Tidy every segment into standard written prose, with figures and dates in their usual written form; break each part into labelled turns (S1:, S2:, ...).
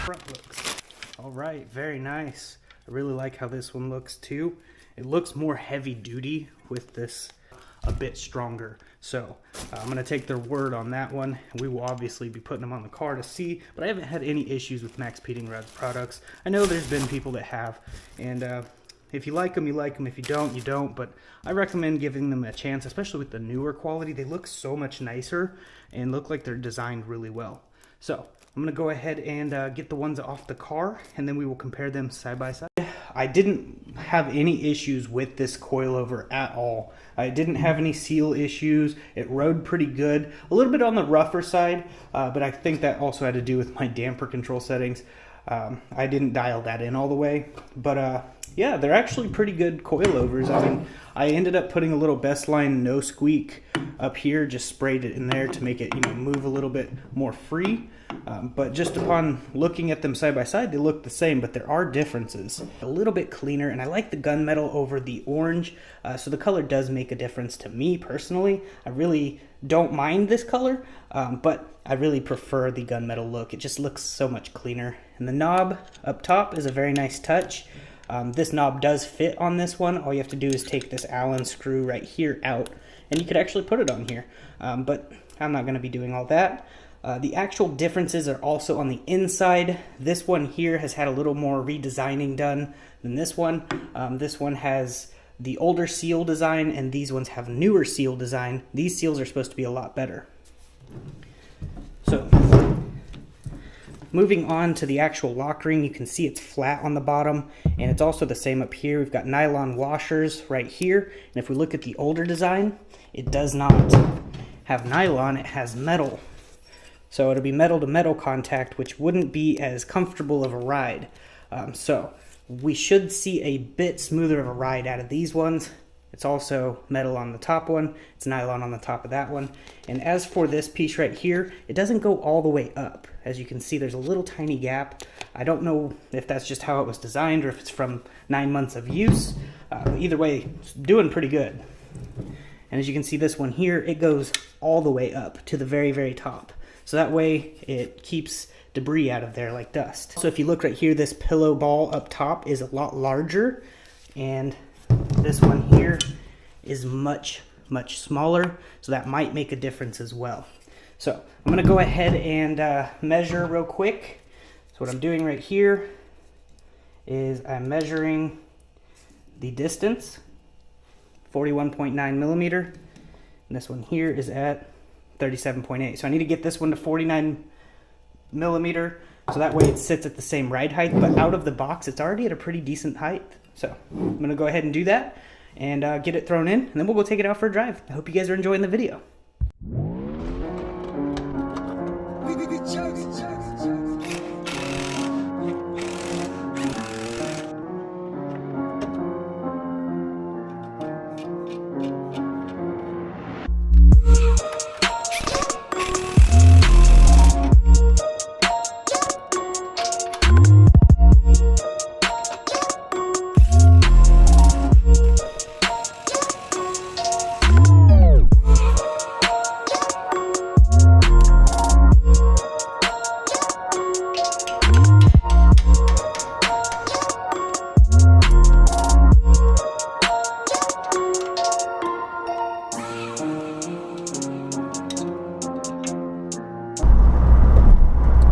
S1: Front looks. All right, very nice. I really like how this one looks too. It looks more heavy duty with this a bit stronger. So I'm going to take their word on that one. We will obviously be putting them on the car to see, but I haven't had any issues with Max Speeding Rods products. I know there's been people that have, and if you like them, you like them. If you don't, you don't. But I recommend giving them a chance, especially with the newer quality. They look so much nicer and look like they're designed really well. So I'm going to go ahead and get the ones off the car, and then we will compare them side by side. I didn't have any issues with this coilover at all. I didn't have any seal issues. It rode pretty good. A little bit on the rougher side, but I think that also had to do with my damper control settings. I didn't dial that in all the way, but yeah, they're actually pretty good coilovers. I mean, I ended up putting a little Best Line no squeak up here, just sprayed it in there to make it, move a little bit more free. But just upon looking at them side by side, they look the same, but there are differences. A little bit cleaner, and I like the gunmetal over the orange, so the color does make a difference to me personally. I really don't mind this color, but I really prefer the gunmetal look. It just looks so much cleaner. And the knob up top is a very nice touch. This knob does fit on this one. All you have to do is take this Allen screw right here out, and you could actually put it on here, but I'm not going to be doing all that. The actual differences are also on the inside. This one here has had a little more redesigning done than this one. This one has the older seal design, and these ones have newer seal design. These seals are supposed to be a lot better. So, moving on to the actual lock ring, you can see it's flat on the bottom, and it's also the same up here. We've got nylon washers right here, and if we look at the older design, it does not have nylon, it has metal. So it'll be metal to metal contact, which wouldn't be as comfortable of a ride. So we should see a bit smoother of a ride out of these ones. It's also metal on the top one. It's nylon on the top of that one. And as for this piece right here, it doesn't go all the way up. As you can see, there's a little tiny gap. I don't know if that's just how it was designed or if it's from 9 months of use. Either way, it's doing pretty good. And as you can see, this one here, it goes all the way up to the very, very top. So that way it keeps debris out of there like dust. So if you look right here, this pillow ball up top is a lot larger, and this one here is much, much smaller. So that might make a difference as well. So I'm gonna go ahead and measure real quick. So what I'm doing right here is I'm measuring the distance, 41.9 millimeter. And this one here is at 37.8. So I need to get this one to 49 millimeter, so that way it sits at the same ride height, but out of the box it's already at a pretty decent height. So I'm gonna go ahead and do that and get it thrown in, and then we'll go take it out for a drive. I hope you guys are enjoying the video.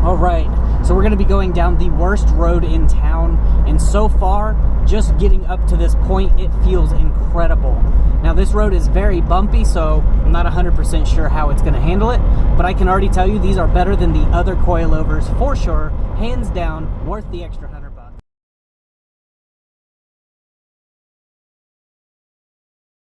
S1: Alright, so we're going to be going down the worst road in town, and so far, just getting up to this point, it feels incredible. Now this road is very bumpy, so I'm not 100% sure how it's going to handle it, but I can already tell you these are better than the other coilovers for sure, hands down, worth the extra $100.